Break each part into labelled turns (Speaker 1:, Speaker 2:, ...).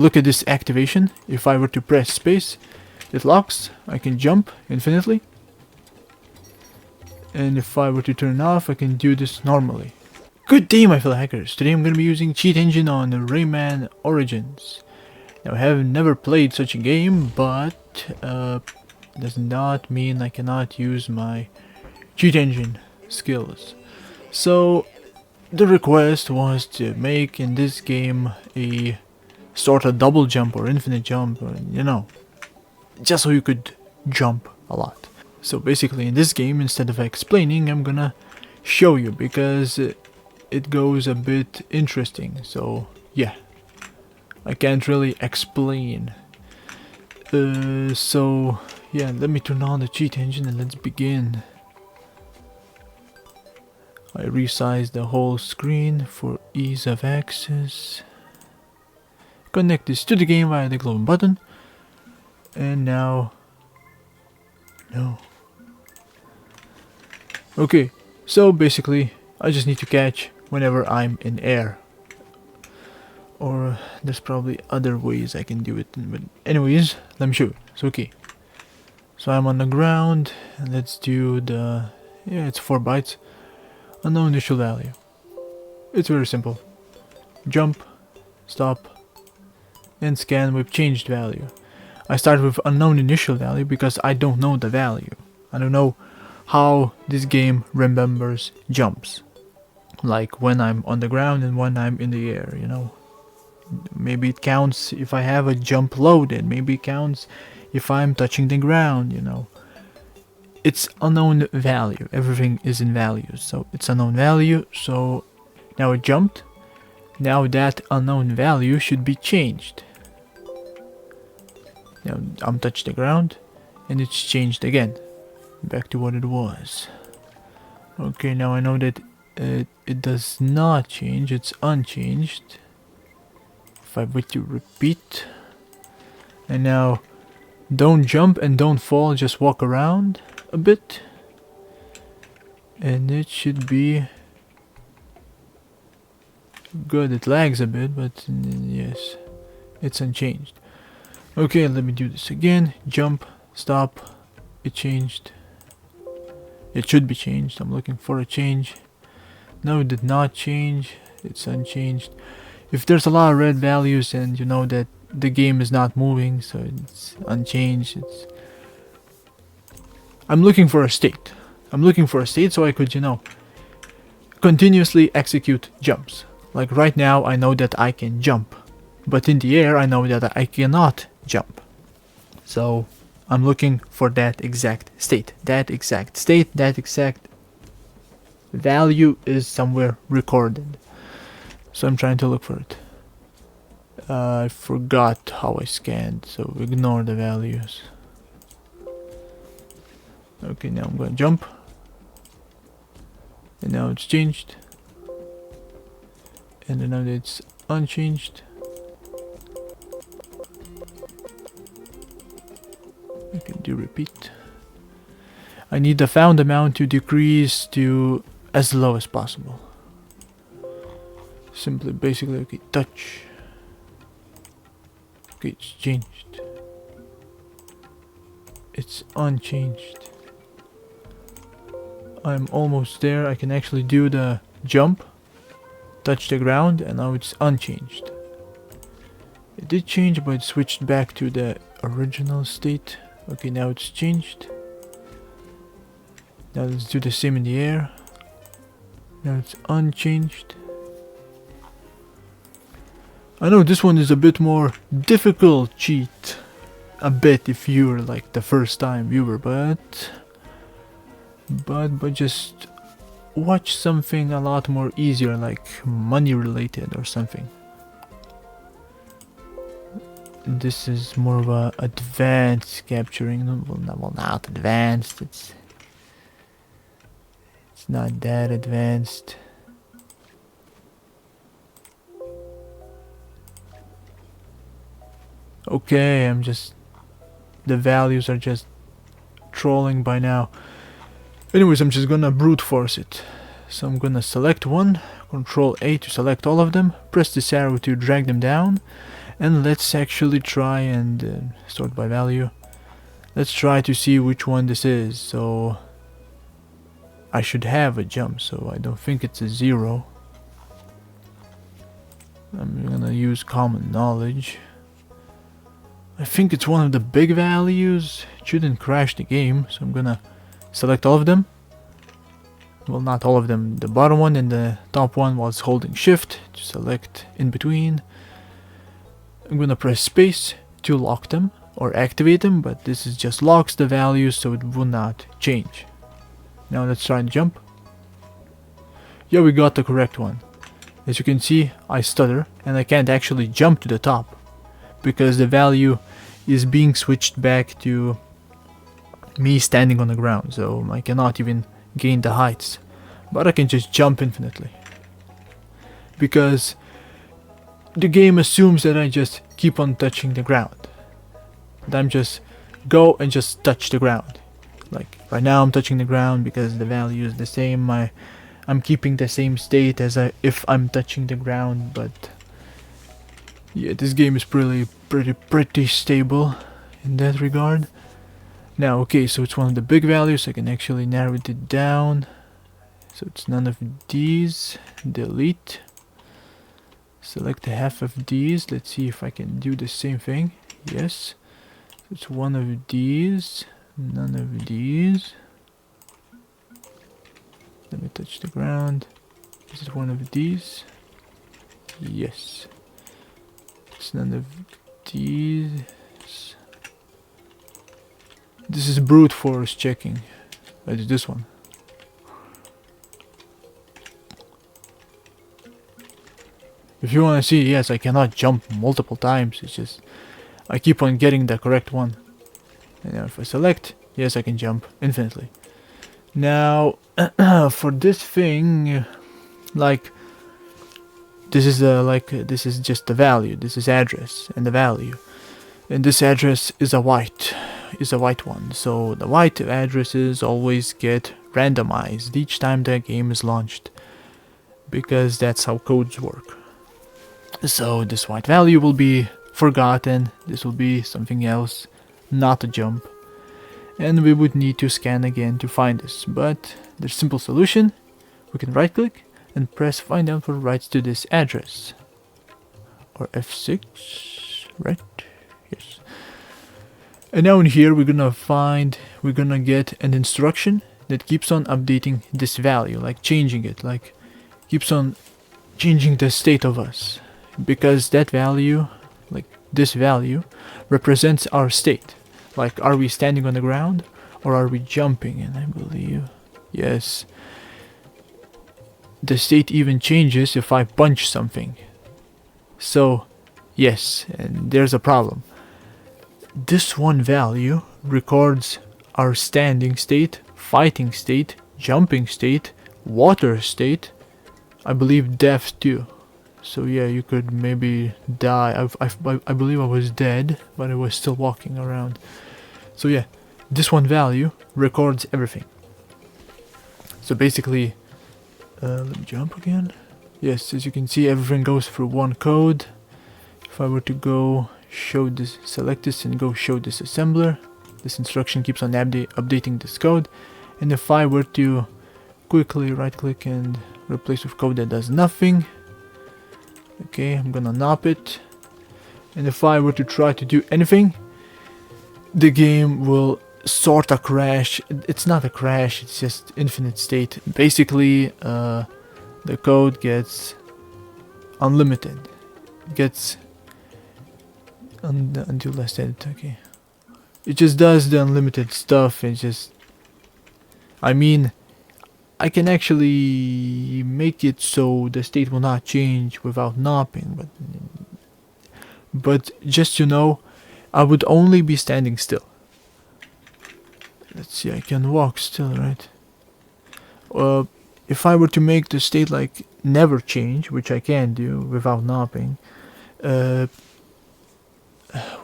Speaker 1: Look at this activation. If I were to press space, it locks. I can jump infinitely. And if I were to turn off, I can do this normally. Good day, my fellow hackers. Today I'm going to be using Cheat Engine on Rayman Origins. Now I have never played such a game, but does not mean I cannot use my Cheat Engine skills. So the request was to make in this game a sort of double jump or infinite jump, or, you know, just so you could jump a lot. So basically in this game, instead of explaining, I'm gonna show you, because it goes a bit interesting. So yeah, I can't really explain. So yeah, let me turn on the cheat engine and let's begin. I resized the whole screen for ease of access. Connect this to the game via the glowing button. And now... no. Okay, so basically I just need to catch whenever I'm in air. Or there's probably other ways I can do it, but anyways, let me show you. So okay, so I'm on the ground, and let's do the... yeah, it's 4 bytes. Unknown initial value. It's very simple. Jump, stop, and scan with changed value. I start with unknown initial value because I don't know the value. I don't know how this game remembers jumps. Like when I'm on the ground and when I'm in the air, you know. Maybe it counts if I have a jump loaded. Maybe it counts if I'm touching the ground, you know. It's unknown value. Everything is in values. So it's unknown value. So now it jumped. Now that unknown value should be changed. Now I'm touched the ground and it's changed again. Back to what it was. Okay, now I know that it does not change. It's unchanged. If I were to repeat. And now don't jump and don't fall. Just walk around a bit. And it should be good. It lags a bit, but yes, it's unchanged. Okay, let me do this again. Jump, stop. It changed. It should be changed. I'm looking for a change. No, it did not change. It's unchanged. If there's a lot of red values and you know that the game is not moving, so it's unchanged. I'm looking for a state. I'm looking for a state so I could, you know, continuously execute jumps. Like right now, I know that I can jump, but in the air, I know that I cannot jump. So I'm looking for that exact state. That exact state, that exact value is somewhere recorded. So I'm trying to look for it. I forgot how I scanned, so ignore the values. Okay, now I'm gonna jump. And now it's changed. And then now it's unchanged. I can do repeat. I need the found amount to decrease to as low as possible. Simply, basically, okay, touch. Okay, it's changed. It's unchanged. I'm almost there. I can actually do the jump, touch the ground, and now it's unchanged. It did change, but it switched back to the original state. Okay, now it's changed. Now let's do the same in the air. Now it's unchanged. I know this one is a bit more difficult cheat. A bit if you're like the first time viewer, but just watch something a lot more easier, like money related or something. This is more of a advanced capturing. Well, not advanced. It's not that advanced. Okay, the values are just trolling by now. Anyways, I'm just gonna brute force it. So I'm gonna select one, Control A to select all of them, press this arrow to drag them down, And let's actually try and sort by value. Let's try to see which one this is. So I should have a jump, so I don't think it's a 0. I'm gonna use common knowledge. I think it's one of the big values. It shouldn't crash the game, so I'm gonna select all of them. Well, not all of them. The bottom one and the top one was holding shift to select in between. I'm gonna press space to lock them or activate them, but this is just locks the values so it will not change. Now let's try and jump. Yeah, we got the correct one. As you can see, I stutter and I can't actually jump to the top because the value is being switched back to me standing on the ground, so I cannot even gain the heights. But I can just jump infinitely because the game assumes that I just keep on touching the ground. That I'm just go and just touch the ground. Like right now I'm touching the ground because the value is the same. I'm keeping the same state as if I'm touching the ground, but yeah, this game is pretty stable in that regard. Now, okay, so it's one of the big values. I can actually narrow it down. So it's none of these. Delete. Select half of these. Let's see if I can do the same thing. Yes. So it's one of these. None of these. Let me touch the ground. Is it one of these? Yes. It's none of these. This is brute force checking. It's this one. If you want to see, yes, I cannot jump multiple times. It's just I keep on getting the correct one. And now if I select, yes, I can jump infinitely. Now, for this thing, like this is this is just the value. This is address and the value, and this address is a white one. So the white addresses always get randomized each time the game is launched, because that's how codes work. So this white value will be forgotten. This will be something else, not a jump. And we would need to scan again to find this, but there's a simple solution. We can right click and press find out for writes to this address, or F6, right? Yes. And now in here we're gonna get an instruction that keeps on updating this value, like changing it, like keeps on changing the state of us, because that value, like this value, represents our state. Like, are we standing on the ground or are we jumping? And I believe, yes, the state even changes if I punch something. So, yes, and there's a problem. This one value records our standing state, fighting state, jumping state, water state, I believe death too. So yeah, you could maybe die. I believe I was dead, but I was still walking around. So yeah, this one value records everything. So basically, let me jump again. Yes, as you can see, everything goes through one code. If I were to go show this, select this and go show this assembler, this instruction keeps on updating this code. And if I were to quickly right click and replace with code that does nothing, okay, I'm gonna nop it, and if I were to try to do anything, the game will sort of crash. It's not a crash, it's just infinite state. Basically, the code gets unlimited, gets until last edit. Okay, it just does the unlimited stuff. And just, I mean, I can actually make it so the state will not change without nopping, but just to know, I would only be standing still. Let's see, I can walk still, right? If I were to make the state like never change, which I can do without nopping, what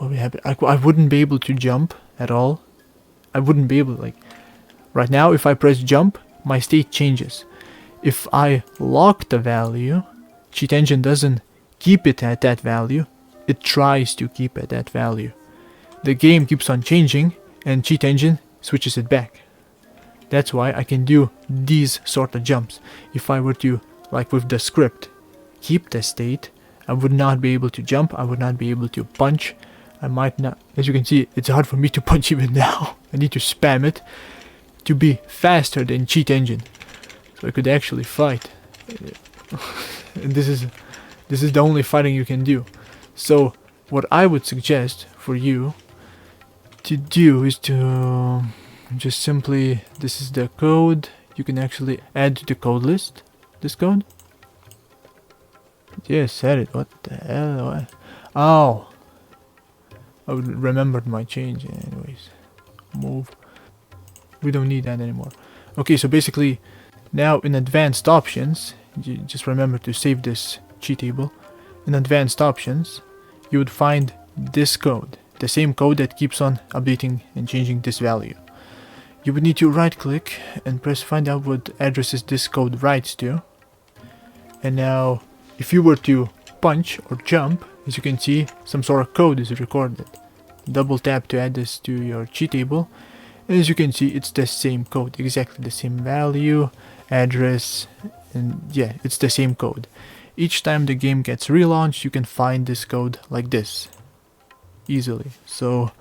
Speaker 1: would happen? I wouldn't be able to jump at all. I wouldn't be able, like, right now if I press jump, my state changes. If I lock the value, cheat engine doesn't keep it at that value, it tries to keep at that value. The game keeps on changing and cheat engine switches it back. That's why I can do these sort of jumps. If I were to, like with the script, keep the state, I would not be able to jump, I would not be able to punch. I might not, as you can see, it's hard for me to punch even now. I need to spam it to be faster than cheat engine, so I could actually fight. And this is the only fighting you can do. So what I would suggest for you to do is to just simply, this is the code, you can actually add to the code list this code. Yes, said it. What the hell? What? Oh, I remembered my change. Anyways, move. We don't need that anymore. Okay, so basically now in advanced options, you just remember to save this cheat table. In advanced options, you would find this code, the same code that keeps on updating and changing this value. You would need to right click and press find out what addresses this code writes to. And now if you were to punch or jump, as you can see, some sort of code is recorded. Double tap to add this to your cheat table. And as you can see, it's the same code, exactly the same value, address, and yeah, it's the same code. Each time the game gets relaunched, you can find this code like this easily. So,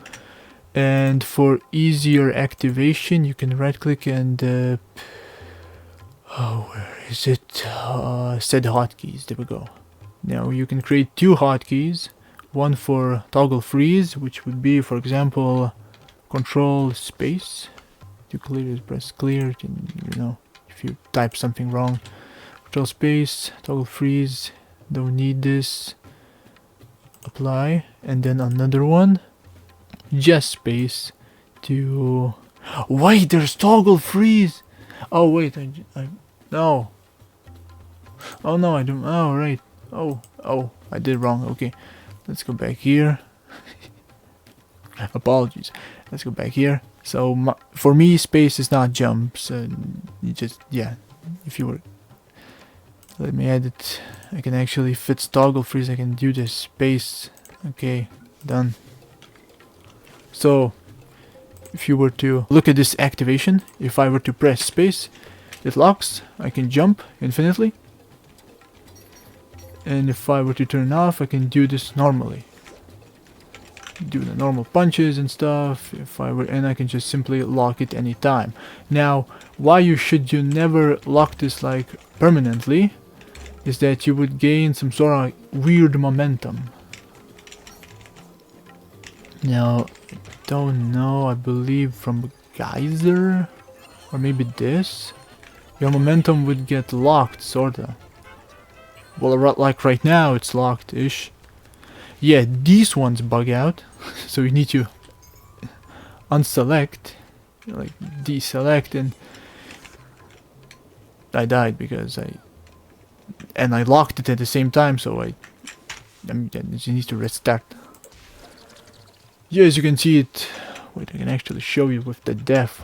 Speaker 1: and for easier activation, you can right click and where is it? Set hotkeys. There we go. Now you can create two hotkeys, one for toggle freeze, which would be, for example, control space to clear. Press clear. You know, if you type something wrong, control space, toggle freeze. Don't need this. Apply, and then another one, just space to. Wait, there's toggle freeze. Oh wait, I no. Oh no, I don't. Oh right. Oh, I did wrong. Okay, let's go back here. Apologies. Let's go back here. So for me, space is not jumps. You just, yeah. If you were, let me edit. I can actually, if it's toggle freeze, I can do this space. Okay, done. So if you were to look at this activation, if I were to press space, it locks. I can jump infinitely. And if I were to turn off, I can do this normally. Do the normal punches and stuff. If I were, and I can just simply lock it anytime. Now, why you never lock this like permanently is that you would gain some sort of weird momentum. Now, I don't know, I believe from Geyser, or maybe this, your momentum would get locked, sorta. Well, like right now, it's locked-ish. Yeah, these ones bug out, so you need to unselect, like deselect, and I died because I locked it at the same time, so I just need to restart. Yeah, as you can see it, wait, I can actually show you with the death.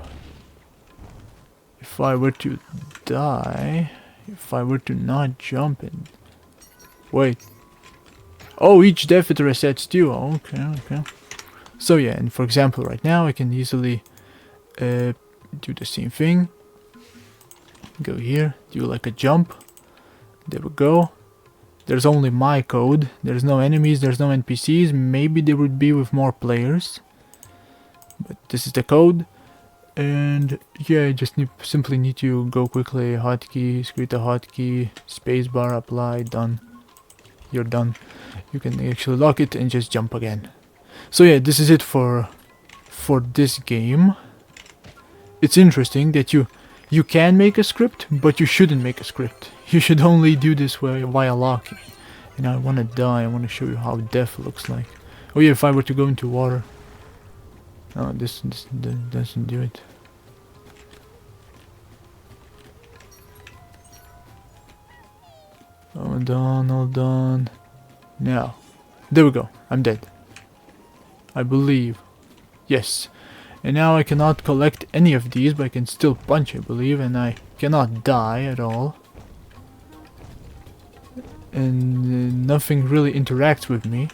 Speaker 1: If I were to die, if I were to not jump and wait. Oh, each death it resets too. Okay. So yeah, and for example, right now I can easily do the same thing. Go here, do like a jump. There we go. There's only my code. There's no enemies, there's no NPCs. Maybe there would be with more players. But this is the code. And yeah, you just simply need to go quickly. Hotkey, create a hotkey, spacebar, apply, done. You're done. You can actually lock it and just jump again. So yeah, this is it for this game. It's interesting that you can make a script, but you shouldn't make a script. You should only do this while locking. And I want to die. I want to show you how death looks like. Oh yeah, if I were to go into water. No, this doesn't do it. All done. Now, there we go. I'm dead. I believe. Yes. And now I cannot collect any of these, but I can still punch, I believe, and I cannot die at all. And nothing really interacts with me.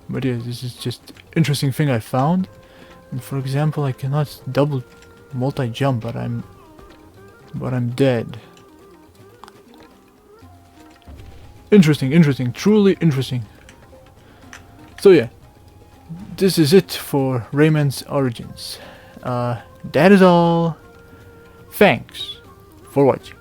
Speaker 1: But yeah, this is just interesting thing I found. And for example, I cannot double multi-jump, but I'm dead. Interesting, truly interesting. So yeah, this is it for Rayman's Origins. That is all. Thanks for watching.